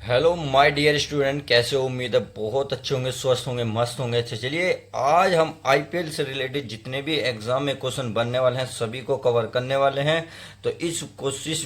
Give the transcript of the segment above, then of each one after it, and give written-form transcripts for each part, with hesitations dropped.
Hello my dear student, कैसे हो? उम्मीद है बहुत अच्छे होंगे, स्वस्थ होंगे, मस्त होंगे। अच्छा चलिए, आज हम आईपीएल से रिलेटेड जितने भी एग्जाम में क्वेश्चन बनने वाले हैं सभी को कवर करने वाले हैं। तो इस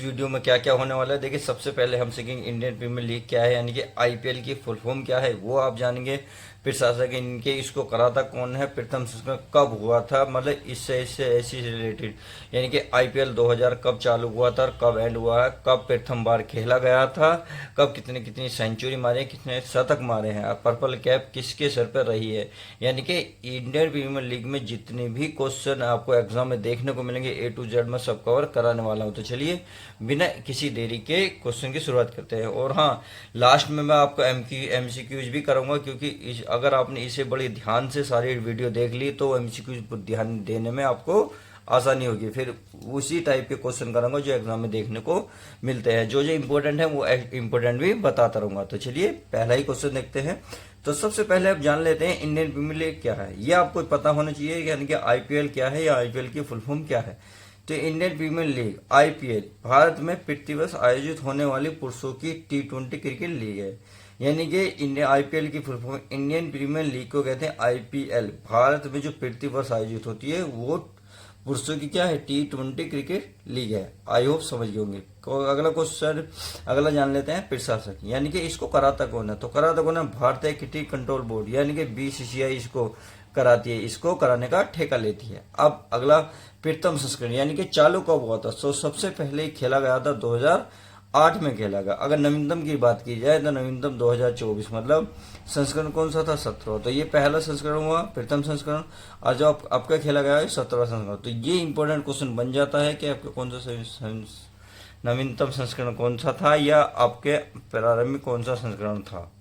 वीडियो में क्या क्या होने वाला है, देखिए सबसे पहले हम सीखेंगे इंडियन प्रीमियर लीग क्या है, यानी कि आईपीएल की फुल फॉर्म क्या है वो आप जानेंगे। फिर साथ साथ इनके इसको कराता कौन है, प्रथम संस्करण कब हुआ था, मतलब इससे इससे ऐसी रिलेटेड, यानी कि आईपीएल 2000 कब चालू हुआ था और कब एंड हुआ है, कब प्रथम बार खेला गया था, कब कितनी कितनी सेंचुरी मारे, कितने शतक मारे हैं, और पर्पल कैप किसके सर पर रही है। यानी कि इंडियन प्रीमियर लीग में जितने भी क्वेश्चन आपको एग्जाम में देखने को मिलेंगे ए टू जेड में सब कवर कराने वाला हूं। तो चलिए बिना किसी देरी के क्वेश्चन की शुरुआत करते हैं। और हाँ, लास्ट में मैं आपको एमसीक्यूज भी करूंगा, क्योंकि अगर आपने इसे बड़े ध्यान से सारी वीडियो देख ली तो एमसीक्यूज पर ध्यान देने में आपको आसानी होगी। फिर उसी टाइप के क्वेश्चन करूंगा जो एग्जाम में देखने को मिलते हैं, जो जो इम्पोर्टेंट है वो इम्पोर्टेंट भी बताता रहूंगा। तो चलिए पहला ही क्वेश्चन देखते हैं। तो सबसे पहले आप जान लेते हैं इंडियन प्रीमियर लीग क्या है। ये आपको पता होना चाहिए, यानी कि आईपीएल क्या है या आईपीएल की फुल फॉर्म क्या है। तो Indian Premier League IPL Bharat में प्रतिवर्ष आयोजित होने वाली पुरुषों की T20 क्रिकेट लीग है। यानी कि इंडिया आईपीएल की full form Indian Premier League को कहते हैं आईपीएल। भारत में जो प्रतिवर्ष आयोजित होती है वो पुरुषों की क्या है, T20 क्रिकेट लीग है। आई होप समझ गए होंगे। अगला क्वेश्चन, अगला जान लेते हैं प्रशासक, यानी कि इसको कराता कौन है। तो कराता कौन है, भारतीय क्रिकेट कंट्रोल बोर्ड, यानी कि बीसीसीआई इसको कराती है, इसको कराने का ठेका लेती है। अब अगला प्रथम संस्करण, यानी कि चालू कब हुआ था। तो सबसे पहले खेला गया था 2008 में खेला गया। अगर नवीनतम की बात की जाए तो नवीनतम 2024, मतलब संस्करण कौन सा था, 17। तो ये पहला संस्करण हुआ, प्रथम संस्करण। और जो आपका खेला गया है 17वां संस्करण। तो ये इंपॉर्टेंट क्वेश्चन बन जाता है कि आपका कौन सा नवीनतम संस्करण कौन सा था, या आपके प्रारंभिक कौन सा संस्करण था।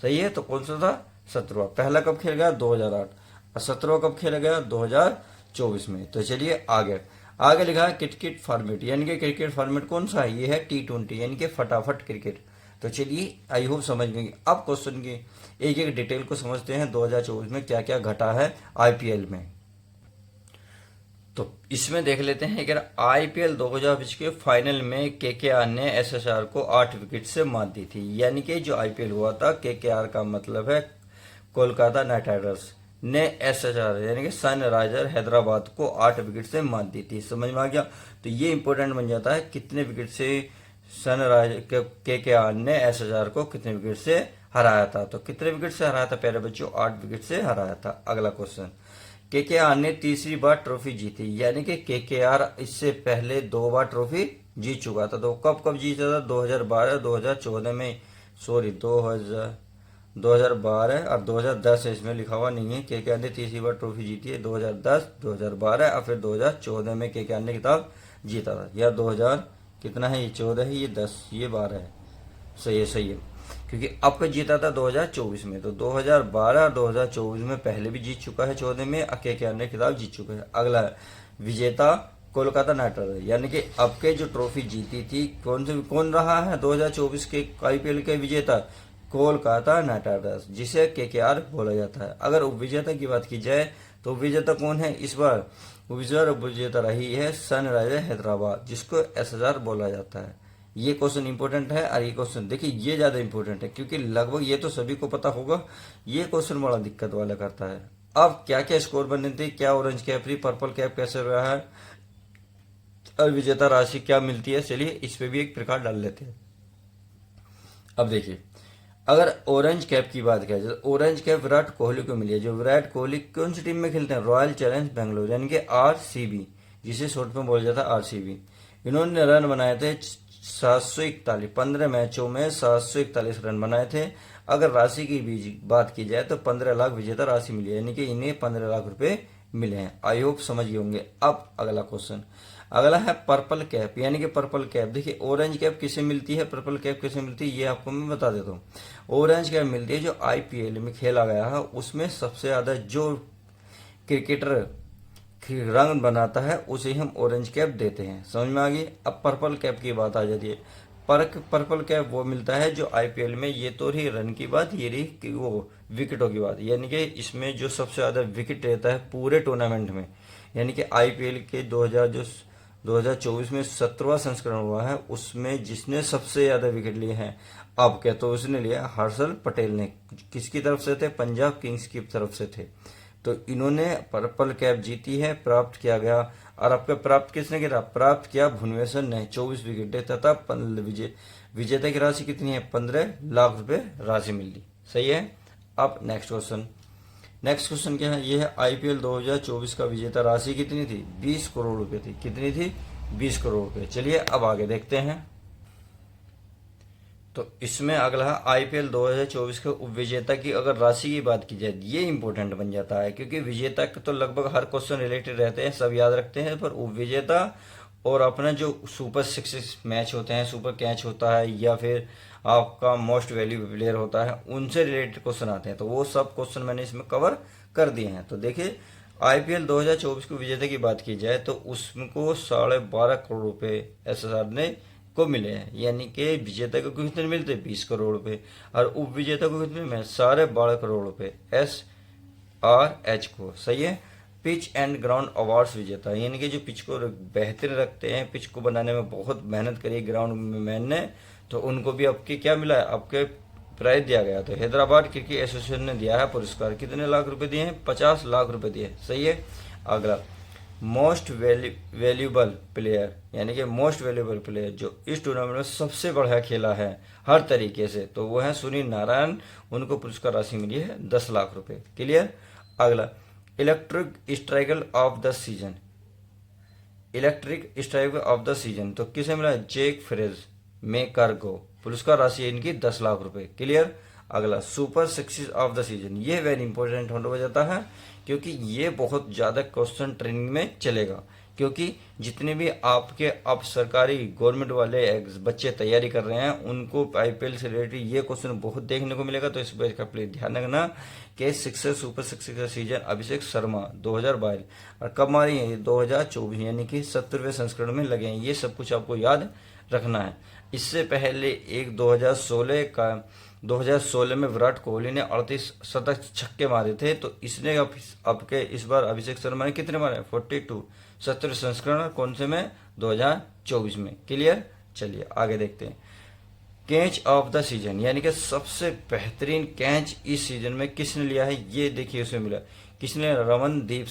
सही है, तो कौन सा था, 17वां। पहला कब खेला गया, 2008। और 17वां कब खेला गया, 2024 में। तो चलिए आगे आगे लिखा है क्रिकेट फॉर्मेट, यानी कि क्रिकेट फॉर्मेट कौन सा है, ये है T20, यानी कि फटाफट क्रिकेट। तो चलिए आई होप समझ गए। अब क्वेश्चन की एक एक डिटेल को समझते हैं, 2024 में क्या क्या घटा है आईपीएल में। तो इसमें देख लेते हैं कि आईपीएल 2020 के फाइनल में केकेआर ने एसएसआर को 8 विकेट से मात दी थी। यानी कि जो आईपीएल हुआ था, केकेआर का मतलब है कोलकाता नाइट राइडर्स, ने एसएसआर यानी कि सनराइजर हैदराबाद को 8 विकेट से मात दी थी। समझ में आ गया। तो ये इंपॉर्टेंट बन जाता है, कितने विकेट से सनराइजर केकेआर ने एसएसआर को कितने विकेट से हराया था। तो कितने विकेट से हराया था प्यारे बच्चों, 8 विकेट से हराया था। अगला क्वेश्चन, केकेआर ने तीसरी बार ट्रॉफी जीती, यानी कि केकेआर इससे पहले 2 बार ट्रॉफी जीत चुका था। तो कब कब जीता था, 2012 2014 में, सॉरी 2012 और 2010 है, इसमें लिखा हुआ नहीं है। केकेआर ने तीसरी बार ट्रॉफी जीती है 2010 2012 और फिर 2014 में केकेआर ने खिताब जीता था। या 2000 कितना है, ये 14 है, ये 10, ये 12 है। सही है सही है, क्योंकि अब जीता था 2024 में। तो 2012 और 2024 में पहले भी जीत चुका है, 14 में केकेआर ने खिताब जीत चुका है। अगला है विजेता कोलकाता नाइट राइडर, यानी कि अब के जो ट्रॉफी जीती थी कौन रहा है 2024 के आईपीएल के विजेता, कोलकाता नाइट राइडर्स, जिसे केकेआर बोला जाता है। अगर उपविजेता की बात की जाए तो उपविजेता कौन है इस बार, उपविजेता रही है सनराइजर हैदराबाद, जिसको एसआर बोला जाता है। ये क्वेश्चन इंपॉर्टेंट है। और ये क्वेश्चन देखिए, ये ज्यादा इंपॉर्टेंट है क्योंकि लगभग ये तो सभी को पता होगा, ये क्वेश्चन बड़ा दिक्कत वाला करता है। अब क्या क्या स्कोर बने थे, क्या ऑरेंज कैप रही, पर्पल कैप कैसे रहा है, और विजेता राशि क्या मिलती है, चलिए इस पे भी एक प्रकार डाल लेते हैं। अब देखिए, अगर ऑरेंज कैप की बात करें तो ऑरेंज कैप विराट कोहली को मिली है। जो विराट कोहली कौन सी टीम में खेलते हैं, रॉयल चैलेंज बेंगलोर, यानी कि आरसीबी, जिसे शॉर्ट में बोला जाता है आरसीबी। इन्होंने रन बनाए थे 741, 15 मैचों में 741 रन बनाए थे। अगर राशि की भी बात की जाए तो 15 लाख विजेता राशि मिली है, यानी कि इन्हें 15 लाख रुपए मिले हैं। आई होप समझ गए होंगे। अब अगला क्वेश्चन, अगला है पर्पल कैप, यानी कि पर्पल कैप। देखिए ऑरेंज कैप किसे मिलती है, पर्पल कैप किसे मिलती है, ये आपको मैं बता देता हूँ। ऑरेंज कैप मिलती है जो आईपीएल में खेला गया है, उसमें सबसे ज्यादा जो क्रिकेटर रंग बनाता है उसे हम ऑरेंज कैप देते हैं। समझ में आ गई। अब पर्पल कैप की बात आ जाती है। पर्पल कैप वो मिलता है जो आईपीएल में, ये तो रही रन की बात, ये रही कि वो विकेटों की बात, यानी कि इसमें जो सबसे ज्यादा विकेट रहता है पूरे टूर्नामेंट में, यानी कि आईपीएल के 2000 जो 2024 में 17वां संस्करण हुआ है, उसमें जिसने सबसे ज्यादा विकेट लिए हैं अब क्या, तो उसने लिया हर्षल पटेल ने। किसकी तरफ से थे? पंजाब किंग्स की तरफ से थे। तो इन्होंने पर्पल कैप जीती है, प्राप्त किया गया। और आपका प्राप्त किसने किया? प्राप्त किया भुवनेश्वर ने 24 विकेटें तथा विजेता की राशि कितनी है? 15 लाख रुपए राशि मिली। सही है। अब नेक्स्ट क्वेश्चन क्या है? ये है आईपीएल 2024 का विजेता राशि कितनी थी? 20 करोड़ रुपए थी। कितनी थी? 20 करोड़ रुपए। चलिए अब आगे देखते हैं। तो इसमें अगला है आईपीएल 2024 के उपविजेता की अगर राशि की बात की जाए, ये इंपॉर्टेंट बन जाता है क्योंकि विजेता के तो लगभग हर क्वेश्चन रिलेटेड रहते हैं, सब याद रखते हैं, पर उपविजेता और अपना जो सुपर सिक्स मैच होते हैं, सुपर कैच होता है, या फिर आपका मोस्ट वैल्यू प्लेयर होता है, उनसे रिलेटेड क्वेश्चन आते हैं। तो वो सब क्वेश्चन मैंने इसमें कवर कर दिए हैं। तो देखिए आईपीएल 2024 के विजेता की बात की जाए तो उसको 12.5 करोड़ रुपए एसएसआर ने को मिले हैं, यानी कि विजेता को कितने मिलते? 20 करोड़ रुपए। और उप विजेता को कितने में? 12.5 करोड़ रुपए SRH को। सही है। पिच एंड ग्राउंड अवार्ड्स विजेता, यानी कि जो पिच को बेहतर रखते हैं, पिच को बनाने में बहुत मेहनत करी ग्राउंड मैन ने, तो उनको भी आपके क्या मिला है? आपके प्राइज दिया गया। तो हैदराबाद क्रिकेट एसोसिएशन ने दिया है पुरस्कार। कितने लाख रुपए दिए हैं? 50 लाख रुपए दिए। सही है। अगला मोस्ट वैल्यूबल प्लेयर, यानी कि मोस्ट वैल्यूबल प्लेयर जो इस टूर्नामेंट में सबसे बढ़िया खेला है हर तरीके से, तो वो है सुनील नारायण। उनको पुरस्कार राशि मिली है 10 लाख रुपए। क्लियर। अगला electric striker of the season, electric striker of the season तो किसे मिला है? जैक फ्रेज मेकर को। पुरस्कार राशि इनकी 10 लाख रुपए। क्लियर। अगला super six of the season, ये वेरी इंपॉर्टेंट होने हो जाता है क्योंकि ये बहुत ज्यादा क्वेश्चन ट्रेनिंग में चलेगा, क्योंकि जितने भी आपके अब सरकारी गवर्नमेंट वाले बच्चे तैयारी कर रहे हैं उनको आईपीएल से रिलेटेड ये क्वेश्चन बहुत देखने को मिलेगा। तो इस बात का प्लीज ध्यान रखना कि सिक्सर सुपर सिक्स का सीजन अभिषेक शर्मा 2022 और कब मारी है? 2024, यानी कि 70वें संस्करण में लगे हैं। ये सब कुछ आपको याद रखना है। इससे पहले एक 2016 में विराट कोहली ने 38 शतक छक्के मारे थे, तो इसने आपके इस बार अभिषेक शर्मा ने कितने मारे? 42। 70 संस्करण कौन से में? 2024 में। क्लियर। चलिए आगे देखते हैं। कैच ऑफ द सीजन, यानी कि सबसे बेहतरीन कैच इस सीजन में किसने लिया है? ये देखिए उसमें मिला किसने? रमनदीप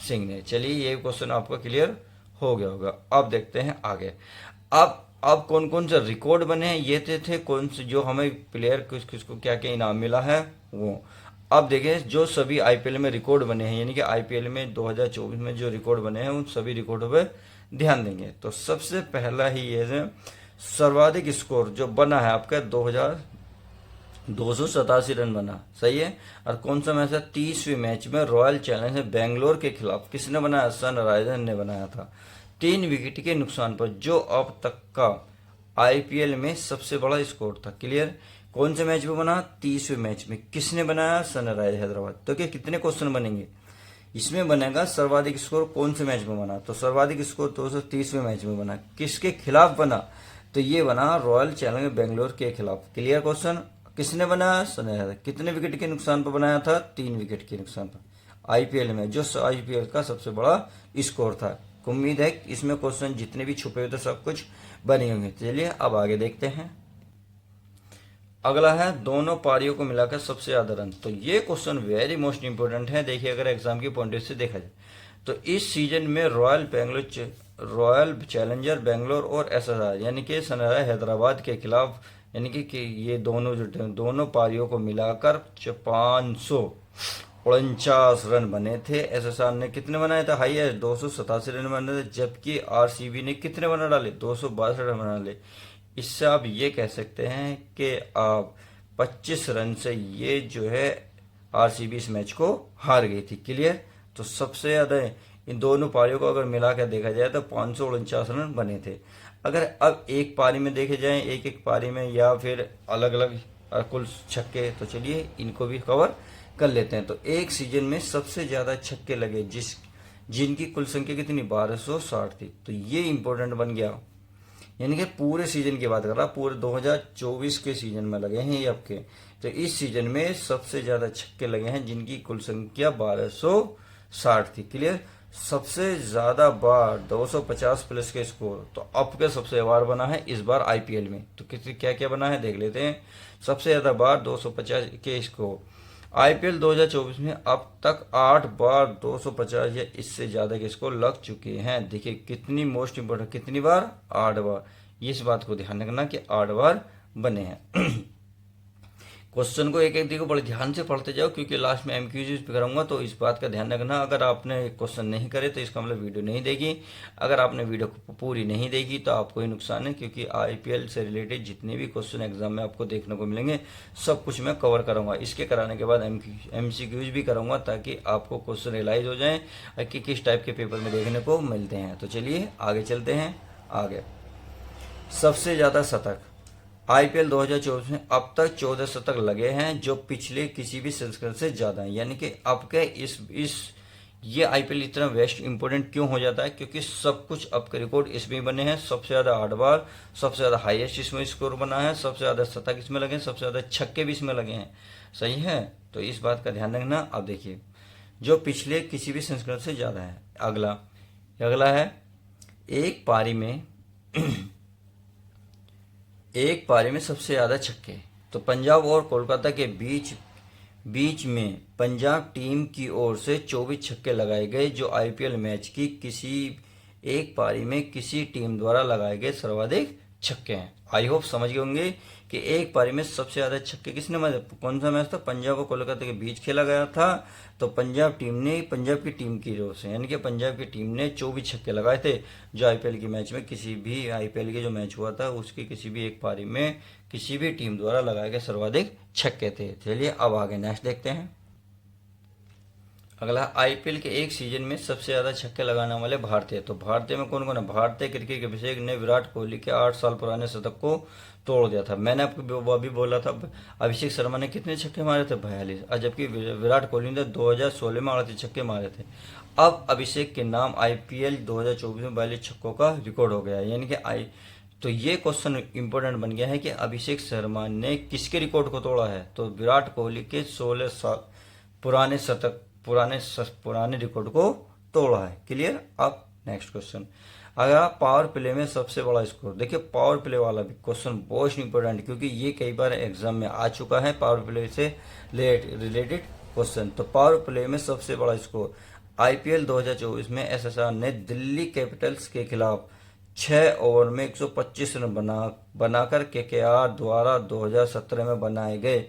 सिंह ने। चलिए ये क्वेश्चन आपका क्लियर हो गया होगा। अब देखते हैं आगे। अब कौन कौन से रिकॉर्ड बने हैं ये थे कौन से जो हमें प्लेयर किसको क्या क्या इनाम मिला है वो। अब देखिए जो सभी आईपीएल में रिकॉर्ड बने हैं, यानी कि आईपीएल में 2024 में जो रिकॉर्ड बने हैं उन सभी रिकॉर्डों पे ध्यान देंगे। तो सबसे पहला ही ये है सर्वाधिक स्कोर जो बना है आपका 287 रन बना। सही है। और कौन सा मैच है? 30वें मैच में रॉयल चैलेंजर्स बेंगलोर के खिलाफ किसने बनाया? सनराइजर्स ने बनाया था। 3 विकेट के नुकसान पर, जो अब तक का आईपीएल में सबसे बड़ा स्कोर था। क्लियर। कौन से मैच में बना? 30वें मैच में। किसने बनाया? सनराइजर्स हैदराबाद। तो क्या कितने क्वेश्चन बनेंगे इसमें? बनेगा सर्वाधिक स्कोर कौन से मैच में बना, तो सर्वाधिक स्कोर 230वें मैच में बना। किसके खिलाफ बना? तो ये बना रॉयल चैलेंजर्स बेंगलोर के खिलाफ। Clear question. किसने बनाया? सनराइजर्स। कितने विकेट के नुकसान पर बनाया था? 3 विकेट के नुकसान पर। आईपीएल में जो आईपीएल का सबसे बड़ा स्कोर था। उम्मीद है इसमें क्वेश्चन जितने भी छुपे हुए थे सब कुछ बने होंगे। चलिए अब आगे देखते हैं। अगला है दोनों पारियों को मिलाकर सबसे ज्यादा रन। तो ये क्वेश्चन वेरी मोस्ट इंपोर्टेंट है। देखिए अगर एग्जाम की पॉइंट से देखा जाए तो इस सीजन में रॉयल चैलेंजर बेंगलोर और एसआरआर, यानी कि सनराइजर्स हैदराबाद के खिलाफ, यानी कि ये दोनों पारियों को मिलाकर 549 रन बने थे। एसएसआर ने कितने बनाए थे? हाईएस्ट 287 रन बने थे, जबकि आरसीबी ने कितने बना डाले? 262 रन बना डाले। इससे आप ये कह सकते हैं कि आप 25 रन से ये जो है आरसीबी इस मैच को हार गई थी। क्लियर। तो सबसे ज्यादा इन दोनों पारियों को अगर मिला कर देखा जाए तो 549 रन बने थे। अगर अब एक पारी में देखे जाए, एक एक पारी में, या फिर अलग अलग कुल छक्के, तो चलिए इनको भी कवर कर लेते हैं। तो एक सीजन में सबसे ज्यादा छक्के लगे जिनकी कुल संख्या कितनी? 1260 थी। तो ये इंपॉर्टेंट बन गया, यानी कि पूरे सीजन की बात कर रहा, पूरे 2024 के सीजन में लगे हैं ये आपके। तो इस सीजन में सबसे ज्यादा छक्के लगे हैं जिनकी कुल संख्या 1260 थी। क्लियर। सबसे ज्यादा बार 250 प्लस के स्कोर तो अप के सबसे बार बना है इस बार आईपीएल में। तो किसी क्या क्या बना है देख लेते हैं। सबसे ज्यादा बार 250 के स्कोर आईपीएल 2024 में अब तक 8 बार 250 या इससे ज्यादा के स्कोर लग चुके हैं। देखिए कितनी मोस्ट इंपोर्टेंट, कितनी बार, 8 बार। इस बात को ध्यान रखना कि 8 बार बने हैं। क्वेश्चन को एक एक देखो, बड़े ध्यान से पढ़ते जाओ क्योंकि लास्ट में एमक्यूज पे करूंगा, तो इस बात का ध्यान रखना। अगर आपने क्वेश्चन नहीं करे तो इसका मतलब वीडियो नहीं देखी। अगर आपने वीडियो को पूरी नहीं देखी तो आपको ही नुकसान है, क्योंकि आईपीएल से रिलेटेड जितने भी क्वेश्चन एग्जाम में आपको देखने को मिलेंगे सब कुछ मैं कवर करूंगा। इसके कराने के बाद एमसीक्यूज भी करूंगा ताकि आपको क्वेश्चन रियलाइज हो जाए कि किस टाइप के पेपर में देखने को मिलते हैं। तो चलिए आगे चलते हैं। आगे सबसे ज्यादा शतक आईपीएल 2024 में अब तक 14 शतक लगे हैं, जो पिछले किसी भी संस्करण से ज्यादा है। यानी कि अब के इस ये आईपीएल इतना वेस्ट इंपोर्टेंट क्यों हो जाता है, क्योंकि सब कुछ अब के रिकॉर्ड इसमें बने हैं। सबसे ज्यादा 8 बार, सबसे ज्यादा हाईएस्ट इसमें स्कोर बना है, सबसे ज्यादा शतक इसमें लगे हैं, सबसे ज्यादा छक्के भी इसमें लगे हैं। सही है, तो इस बात का ध्यान रखना। अब देखिए जो पिछले किसी भी संस्करण से ज्यादा है। अगला अगला है एक पारी में एक पारी में सबसे ज्यादा छक्के। तो पंजाब और कोलकाता के बीच में पंजाब टीम की ओर से 24 छक्के लगाए गए, जो आईपीएल मैच की किसी एक पारी में किसी टीम द्वारा लगाए गए सर्वाधिक छक्के हैं। आई होप समझ गए होंगे कि एक पारी में सबसे ज्यादा छक्के किसने मारे। कौन सा मैच था, पंजाब और कोलकाता के बीच खेला गया था। तो पंजाब की टीम की ओर से, यानी कि पंजाब की टीम ने 24 छक्के लगाए थे, जो आईपीएल के मैच में किसी भी आईपीएल के जो मैच हुआ था उसकी किसी भी एक पारी में किसी भी टीम द्वारा लगाए गए सर्वाधिक छक्के थे। चलिए अब आगे नेक्स्ट देखते हैं। अगला आईपीएल के एक सीजन में सबसे ज्यादा छक्के लगाने वाले भारतीय। तो भारतीय में कौन कौन है। भारतीय क्रिकेट के अभिषेक ने विराट कोहली के 8 साल पुराने शतक को तोड़ दिया था। मैंने आपको वो अभी बोला था, अभिषेक शर्मा ने कितने छक्के मारे थे, 42, और जबकि विराट कोहली ने 2016 में 38 छक्के मारे थे। अब अभिषेक के नाम आईपीएल 2024 में 42 छक्कों का रिकॉर्ड हो गया, यानी कि तो ये क्वेश्चन इंपॉर्टेंट बन गया है कि अभिषेक शर्मा ने किसके रिकॉर्ड को तोड़ा है। तो विराट कोहली के 16 साल पुराने रिकॉर्ड को तोड़ा है। क्लियर। अब नेक्स्ट क्वेश्चन। अगर पावर प्ले में सबसे बड़ा स्कोर, देखिए पावर प्ले वाला भी क्वेश्चन बहुत इंपॉर्टेंट, क्योंकि ये कई बार एग्जाम में आ चुका है। पावर प्ले से रिलेटेड क्वेश्चन। तो पावर प्ले में सबसे बड़ा स्कोर आईपीएल 2024 में एसएसआर ने दिल्ली कैपिटल्स के खिलाफ 6 ओवर में 125 रन बनाकर केकेआर द्वारा 2017 में बनाए गए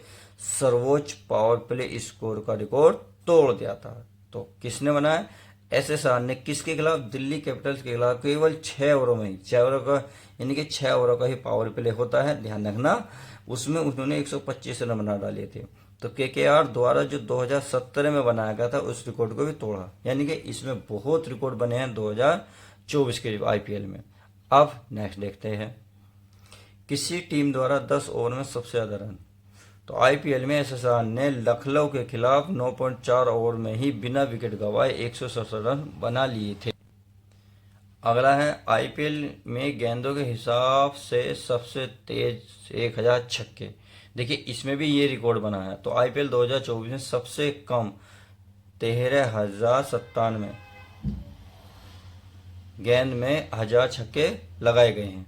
सर्वोच्च पावर प्ले स्कोर का रिकॉर्ड तोड़ दिया था। तो किसने बनाया, एसएसआर ने। किसके खिलाफ, दिल्ली कैपिटल्स के खिलाफ। केवल 6 ओवरों में ही, 6 ओवरों का, यानी कि 6 ओवरों का ही पावर प्ले होता है, ध्यान रखना। उसमें उन्होंने 125 रन बना डाले थे। तो केकेआर द्वारा जो 2017 में बनाया गया था उस रिकॉर्ड को भी तोड़ा, यानी कि इसमें बहुत रिकॉर्ड बने हैं 2024 के आईपीएल में। अब नेक्स्ट देखते हैं। किसी टीम द्वारा 10 ओवर में सबसे ज्यादा रन। तो आईपीएल में एसएसआर ने लखनऊ के खिलाफ 9.4 ओवर में ही बिना विकेट गंवाए 167 रन बना लिए थे। अगला है आईपीएल में गेंदों के हिसाब से सबसे तेज 1000 छक्के। देखिए इसमें भी ये रिकॉर्ड बना है। तो आईपीएल 2024 में सबसे कम 13,097 गेंद में 1000 छक्के लगाए गए हैं।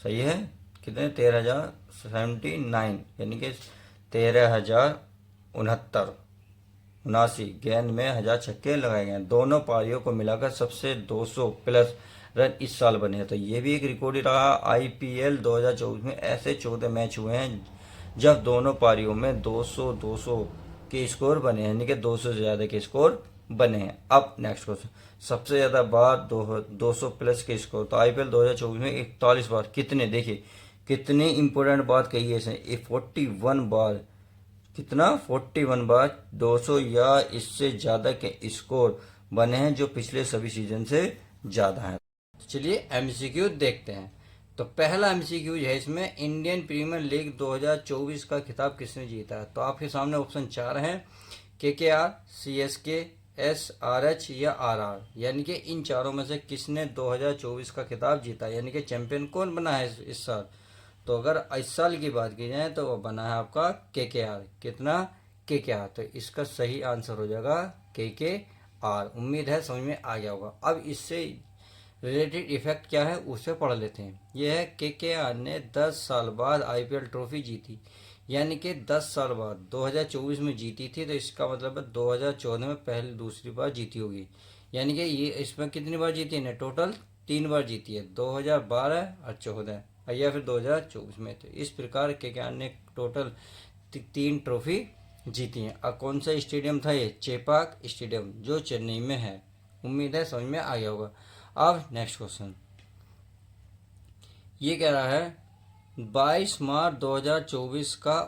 सही है, कितने, 13,079, यानी कि 13,069 गेंद में 1000 छक्के लगाए गए। दोनों पारियों को मिलाकर सबसे 200 प्लस रन इस साल बने हैं। तो ये भी एक रिकॉर्ड ही रहा। आईपीएल 2024 में ऐसे 14 मैच हुए हैं जब दोनों पारियों में 200 के स्कोर बने हैं, यानी कि 200 से ज्यादा के स्कोर बने हैं। अब नेक्स्ट क्वेश्चन, सबसे ज्यादा बार 200 प्लस के स्कोर। तो आईपीएल 2024 में 41 बार। कितने, देखिए कितनी इंपोर्टेंट बात कही है इसने, 41 बार। कितना, 41 बार 200 या इससे ज्यादा के स्कोर बने हैं, जो पिछले सभी सीजन से ज्यादा है। चलिए एमसीक्यू देखते हैं। तो पहला एमसीक्यू है इसमें, इंडियन प्रीमियर लीग 2024 का खिताब किसने जीता। तो आपके सामने ऑप्शन 4 हैं, केकेआर, सीएसके, एसआरएच या आरआर। यानी कि इन चारों में से किसने 2024 का खिताब जीता, यानी कि चैंपियन कौन बना है इस साल। तो अगर इस साल की बात की जाए तो वो बना है आपका केकेआर। कितना, केकेआर। तो इसका सही आंसर हो जाएगा केकेआर। आर। उम्मीद है समझ में आ गया होगा। अब इससे रिलेटेड इफेक्ट क्या है उसे पढ़ लेते हैं। यह है केकेआर ने 10 साल बाद आईपीएल ट्रॉफी जीती, यानी कि 10 साल बाद 2024 में जीती थी, तो इसका मतलब है 2014 में पहले दूसरी बार जीती होगी। यानी कि ये इसमें कितनी बार जीती है, टोटल 3 बार जीती है, 2012 और 14 या फिर 2024 में। तो इस प्रकार केकेआर ने टोटल 3 ट्रॉफी जीती हैं। और कौन सा स्टेडियम था ये, चेपाक स्टेडियम, जो चेन्नई में है। उम्मीद है समझ में आ गया होगा। अब नेक्स्ट क्वेश्चन ये कह रहा है 22 मार्च 2024 का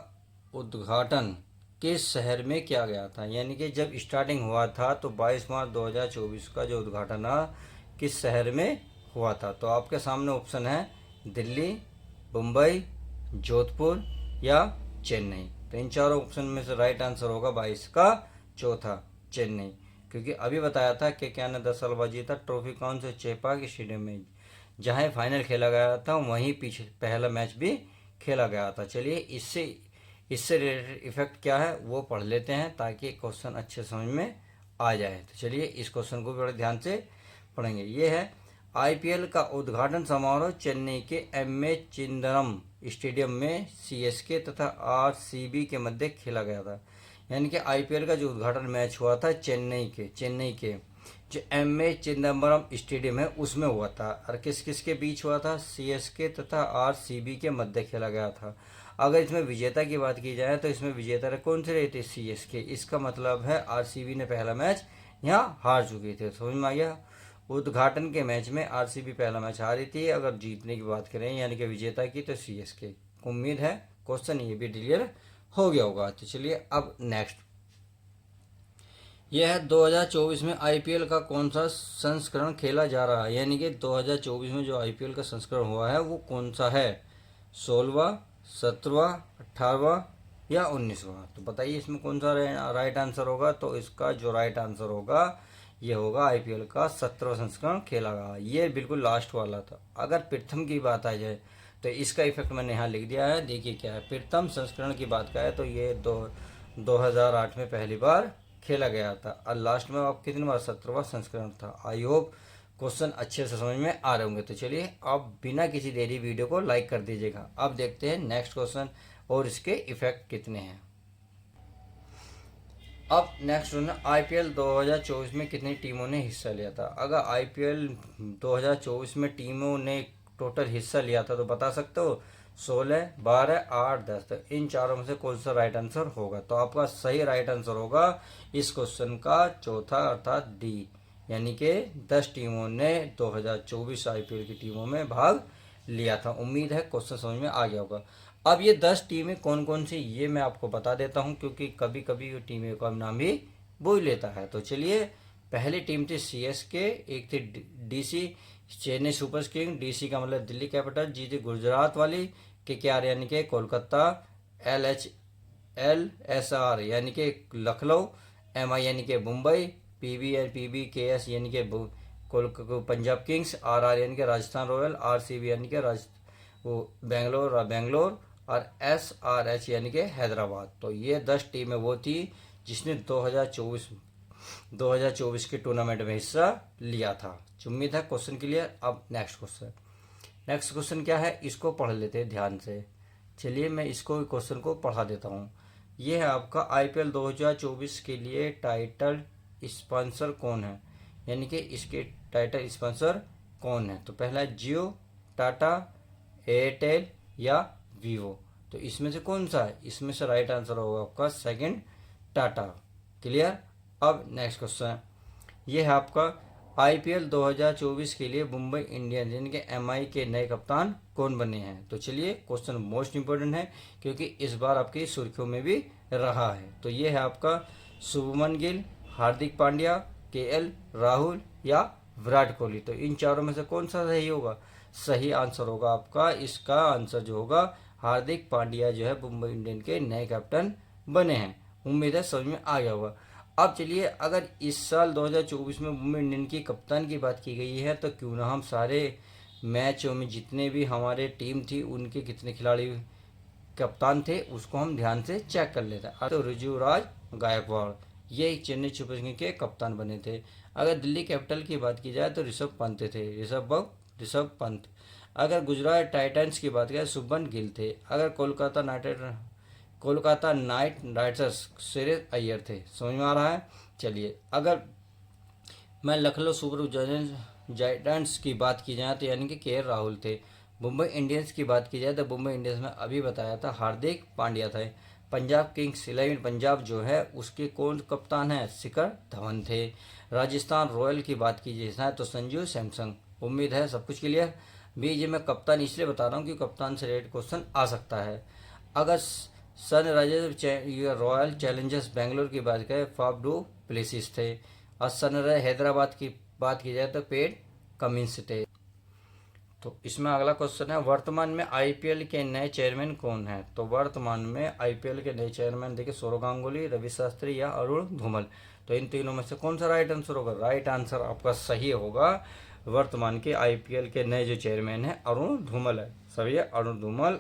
उद्घाटन किस शहर में किया गया था। यानी कि जब स्टार्टिंग हुआ था तो 22 मार्च 2024 का जो उद्घाटन था किस शहर में हुआ था। तो आपके सामने ऑप्शन है दिल्ली, मुंबई, जोधपुर या चेन्नई। तो इन चारों ऑप्शन में से राइट आंसर होगा 22 का चौथा, चेन्नई। क्योंकि अभी बताया था कि क्या ने 10 साल बाद जीता ट्रॉफी कौन से, चेपाक स्टेडियम में, जहां फाइनल खेला गया था वहीं पीछे पहला मैच भी खेला गया था। चलिए इससे इससे रिलेटेड इफेक्ट क्या है वो पढ़ लेते हैं ताकि क्वेश्चन अच्छे समझ में आ जाए। तो चलिए इस क्वेश्चन को बड़े ध्यान से पढ़ेंगे। ये है आईपीएल का उद्घाटन समारोह चेन्नई के एम.ए. चिदंबरम स्टेडियम में सीएसके तथा आरसीबी के मध्य खेला गया था। यानी कि आईपीएल का जो उद्घाटन मैच हुआ था चेन्नई के जो एम.ए. चिदंबरम स्टेडियम है उसमें हुआ था। और किस किस के बीच हुआ था, सीएसके तथा आरसीबी के मध्य खेला गया था। अगर इसमें विजेता की बात की जाए तो इसमें विजेता कौन से रहे थे, सीएसके। इसका मतलब है आरसीबी ने पहला मैच यहाँ हार चुकी थी। समझ में आ गया। उद्घाटन के मैच में आरसीबी पहला मैच हारी थी। अगर जीतने की बात करें यानी कि विजेता की तो सीएसके। उम्मीद है क्वेश्चन ये भी क्लियर हो गया होगा। तो चलिए अब नेक्स्ट यह है 2024 में आईपीएल का कौन सा संस्करण खेला जा रहा है। यानी कि 2024 में जो आईपीएल का संस्करण हुआ है वो कौन सा है, 16वां, 17वां, 18वां या 19वां। तो बताइए इसमें कौन सा राइट आंसर होगा। तो इसका जो राइट आंसर होगा ये होगा आईपीएल का 17वां संस्करण खेला गया। ये बिल्कुल लास्ट वाला था। अगर प्रथम की बात आ जाए तो इसका इफेक्ट मैंने यहाँ लिख दिया है। देखिए क्या है, प्रथम संस्करण की बात का है तो ये 2008 में पहली बार खेला गया था। और लास्ट में अब कितनी बार, 17वां संस्करण था। आई होप क्वेश्चन अच्छे से समझ में आ रहे होंगे। तो चलिए अब बिना किसी देरी वीडियो को लाइक कर दीजिएगा। अब देखते हैं नेक्स्ट क्वेश्चन और इसके इफेक्ट कितने हैं। अब नेक्स्ट है आईपीएल 2024 में कितनी टीमों ने हिस्सा लिया था। अगर आईपीएल 2024 में टीमों ने टोटल हिस्सा लिया था तो बता सकते हो 16, 12, 8, 10। तो इन चारों में से कौन सा राइट आंसर होगा। तो आपका सही राइट आंसर होगा इस क्वेश्चन का चौथा अर्थात डी। यानी कि 10 टीमों ने 2024 आईपीएल की टीमों में भाग लिया था। उम्मीद है क्वेश्चन समझ में आ गया होगा। अब ये 10 टीमें कौन कौन सी ये मैं आपको बता देता हूं क्योंकि कभी कभी ये टीमें का नाम भी भूल लेता है। तो चलिए पहली टीम थी सीएसके, एक थी DC Chennai super king, DC का मतलब दिल्ली कैपिटल, जी थी गुजरात वाली, केकेआर यानी कि कोलकाता, एलएचएलएसआर यानी कि लखनऊ, एमआई यानी कि मुंबई, पीबीकेएस यानी कि पंजाब किंग्स, आरआर यानी कि राजस्थान रॉयल, आरसीबी यानी कि बेंगलोर और एसआरएच यानी कि हैदराबाद। तो ये 10 टीमें वो थी जिसने 2024 के टूर्नामेंट में हिस्सा लिया था। उम्मीद है क्वेश्चन क्लियर। अब नेक्स्ट क्वेश्चन क्या है इसको पढ़ लेते हैं ध्यान से। चलिए मैं इसको क्वेश्चन को पढ़ा देता हूँ। ये है आपका आईपीएल 2024 के लिए टाइटल स्पॉन्सर कौन है। यानी कि इसके टाइटल स्पॉन्सर कौन है। तो पहला है जियो, टाटा, एयरटेल या वीवो। तो इसमें से कौन सा है, इसमें से राइट आंसर होगा आपका सेकंड, टाटा। क्लियर। अब नेक्स्ट क्वेश्चन ये है आपका आईपीएल 2024 के लिए मुंबई इंडियंस यानी कि एमआई के नए कप्तान कौन बने हैं। तो चलिए क्वेश्चन मोस्ट इंपोर्टेंट है क्योंकि इस बार आपकी सुर्खियों में भी रहा है। तो ये है आपका शुभमन गिल, हार्दिक पांड्या, केएल राहुल या विराट कोहली। तो इन चारों में से कौन सा सही होगा, सही आंसर होगा आपका इसका आंसर जो होगा हार्दिक पांड्या जो है मुंबई इंडियन के नए कैप्टन बने हैं। उम्मीद है समझ में आ गया होगा। अब चलिए अगर इस साल 2024 में मुंबई इंडियन की कप्तान की बात की गई है तो क्यों ना हम सारे मैचों में जितने भी हमारे टीम थी उनके कितने खिलाड़ी कप्तान थे उसको हम ध्यान से चेक कर लेते हैं। तो ऋजुराज गायकवाड़ ये चेन्नई सुपर किंग्स के कप्तान बने थे। अगर दिल्ली कैपिटल की बात की जाए तो ऋषभ पंत थे, ऋषभ पंत। अगर गुजरात टाइटंस की बात करें शुभमन गिल थे। अगर कोलकाता नाइट राइडर्स श्रेयस अय्यर थे। समझ में आ रहा है। चलिए, अगर मैं लखनऊ सुपर जायंट्स की बात की जाए तो यानी कि के राहुल थे। मुंबई इंडियंस की बात की जाए तो मुंबई इंडियंस में अभी बताया था हार्दिक पांड्या था। पंजाब किंग्स 11 पंजाब जो है उसके कौन कप्तान है, शिखर धवन थे। राजस्थान रॉयल की बात की जाए तो संजू सैमसन। उम्मीद है सब कुछ क्लियर। बीच में कप्तान इसलिए बता रहा हूँ कि कप्तान से रिलेटेड क्वेश्चन आ सकता है। अगर सनराइजर्स रॉयल चैलेंजर्स बेंगलोर की बात करें फाफ डू प्लेसिस थे। और सनराइजर हैदराबाद की बात की जाए तो पेट कमिंस थे। तो इसमें अगला क्वेश्चन है, वर्तमान में आईपीएल के नए चेयरमैन कौन है। तो वर्तमान में आईपीएल के नए चेयरमैन देखिए सौरव गांगुली, रवि शास्त्री या अरुण धूमल। तो इन तीनों में से कौन सा राइट आंसर होगा। राइट आंसर आपका सही होगा। वर्तमान के आईपीएल के नए जो चेयरमैन है अरुण धूमल है। सभी अरुण धूमल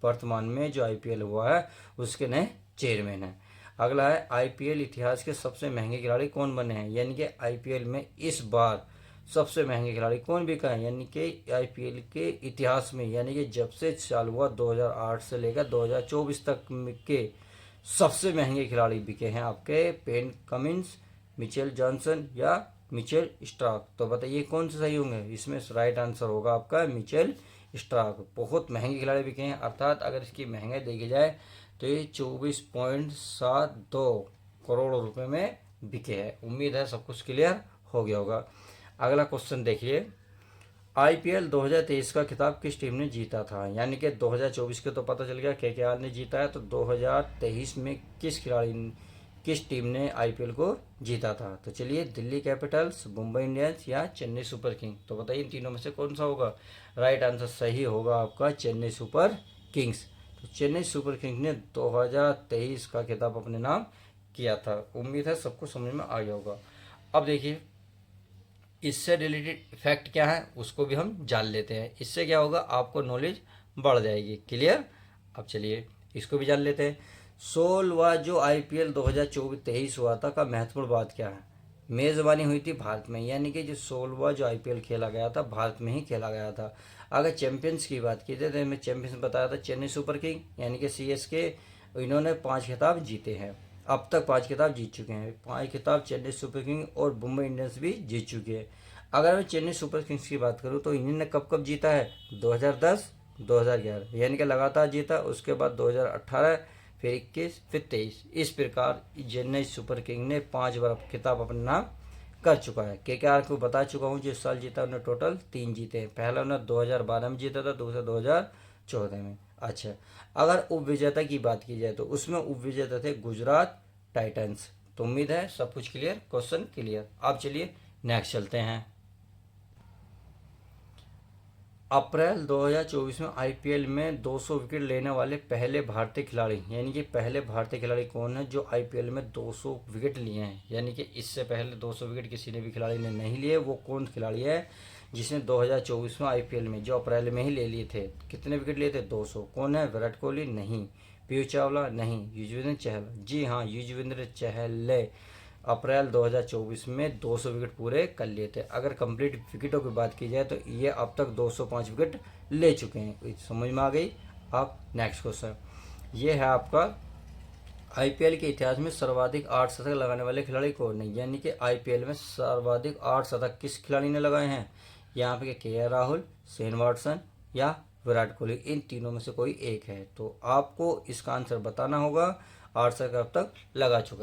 वर्तमान में जो आईपीएल हुआ है उसके नए चेयरमैन है। अगला है, आईपीएल इतिहास के सबसे महंगे खिलाड़ी कौन बने हैं। यानी कि आईपीएल में इस बार सबसे महंगे खिलाड़ी कौन बिका है। यानी कि आईपीएल के इतिहास में, यानी कि जब से चालू हुआ 2008 से लेकर 2024 तक के सबसे महंगे खिलाड़ी बिके हैं आपके पेट कमिंस, मिचेल जॉनसन या मिचेल स्टार्क। तो बताइए कौन से सही होंगे। इसमें राइट आंसर होगा आपका मिचेल स्टार्क। बहुत महंगे खिलाड़ी बिके हैं, अर्थात अगर इसकी महंगाई देखी जाए तो ये 24.72 करोड़ रुपए में बिके हैं। उम्मीद है सब कुछ क्लियर हो गया होगा। अगला क्वेश्चन देखिए, आईपीएल 2023 का खिताब किस टीम ने जीता था। यानी कि 2024 के तो पता चल गया केकेआर ने जीता है, तो 2023 में किस टीम ने आईपीएल को जीता था। तो चलिए, दिल्ली कैपिटल्स, मुंबई इंडियंस या चेन्नई सुपर किंग। तो बताइए इन तीनों में से कौन सा होगा। राइट आंसर सही होगा आपका चेन्नई सुपर किंग्स। तो चेन्नई सुपर किंग्स ने 2023 का खिताब अपने नाम किया था। उम्मीद है सबको समझ में आ गया होगा। अब देखिए, इससे रिलेटेड फैक्ट क्या है उसको भी हम जान लेते हैं। इससे क्या होगा, आपको नॉलेज बढ़ जाएगी। क्लियर। अब चलिए इसको भी जान लेते हैं। 16वां जो आईपीएल 2024-23 हुआ था का महत्वपूर्ण बात क्या है। मेज़बानी हुई थी भारत में, यानी कि जो 16वां जो आईपीएल खेला गया था भारत में ही खेला गया था। अगर चैंपियंस की बात की जाए तो मैं चैंपियंस बताया था चेन्नई सुपर किंग यानी कि सीएसके। इन्होंने 5 खिताब जीते हैं, अब तक 5 खिताब जीत चुके हैं। 5 खिताब चेन्नई सुपर किंग और मुंबई इंडियंस भी जीत चुके हैं। अगर मैं चेन्नई सुपर किंग्स की बात करूं तो इन्होंने कब कब जीता है, 2010 2011 यानी कि लगातार जीता। उसके बाद 2018, फिर 21, फिर 23। इस प्रकार चेन्नई सुपर किंग ने 5 बार खिताब अपने नाम कर चुका है। केकेआर को बता चुका हूँ जिस साल जीता उन्होंने टोटल 3 जीते हैं। पहला उन्होंने 2012 में जीता था, दूसरा 2014 में। अच्छा, अगर उप विजेता की बात की जाए तो उसमें उप विजेता थे गुजरात टाइटंस। तो उम्मीद है सब कुछ क्लियर, क्वेश्चन क्लियर। आप चलिए नेक्स्ट चलते हैं। अप्रैल 2024 में आईपीएल में 200 विकेट लेने वाले पहले भारतीय खिलाड़ी, यानी कि पहले भारतीय खिलाड़ी कौन है जो आईपीएल में 200 विकेट लिए हैं। यानी कि इससे पहले 200 विकेट किसी ने भी खिलाड़ी ने नहीं लिए। वो कौन खिलाड़ी है जिसने 2024 में आईपीएल में जो अप्रैल में ही ले लिए थे। कितने विकेट लिए थे, 200। कौन है, विराट कोहली नहीं, पीयूष चावला नहीं, युजवेंद्र चहल। जी हाँ, युजवेंद्र चहल अप्रैल 2024 में 200 विकेट पूरे कर लिए थे। अगर कंप्लीट विकेटों की बात की जाए तो ये अब तक 205 विकेट ले चुके हैं। समझ में आ गई। अब नेक्स्ट क्वेश्चन ये है आपका, आईपीएल के इतिहास में सर्वाधिक 8 शतक लगाने वाले खिलाड़ी कौन है। यानी कि आईपीएल में सर्वाधिक 8 शतक किस खिलाड़ी ने लगाए हैं। यहाँ पे के राहुल, शेन वाटसन या विराट कोहली। इन तीनों में से कोई एक है। तो आपको इसका आंसर बताना होगा। 8 शतक अब तक लगा चुका है।